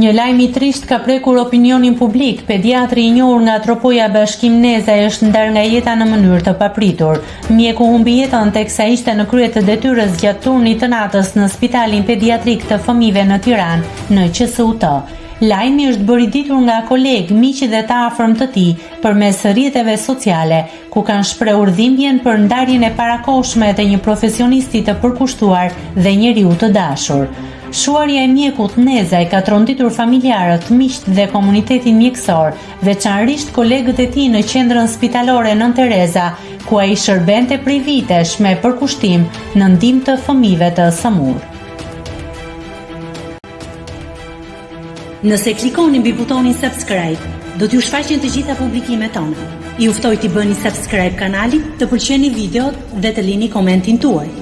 Një lajm I trisht ka prekur opinionin publik. Pediatri I njohur nga Tropoja Bashkim Nezaj është ndar nga jeta në mënyrë të papritur. Mjeku humbi jetën teksa ishte në krye të detyrës gjatë turnit të natës në Spitalin Pediatrik të Fëmijëve në Tiranë, në QSUT. Lajmi është bërë I ditur nga kolegë, miq dhe të afërm të tij përmes rrjeteve sociale, ku kanë shprehur dhimbjen për ndarjen e parakohshme të një profesionisti të përkushtuar dhe njeriu të dashur. Shuarja e mjekut Nezaj ka tronditur familjarët, miqt dhe komunitetin mjekësor, veçanërisht kolegët e tij në qendrën spitalore Nën Tereza, ku ai shërbente prej vitesh me përkushtim në ndihmë të fëmijëve të SAMUR. Nëse klikoni mbi butonin subscribe, do t'ju shfaqen të gjitha publikimet tona. Ju ftoj t'i bëni subscribe kanalit, të pëlqeni videot dhe të lini komentin tuaj.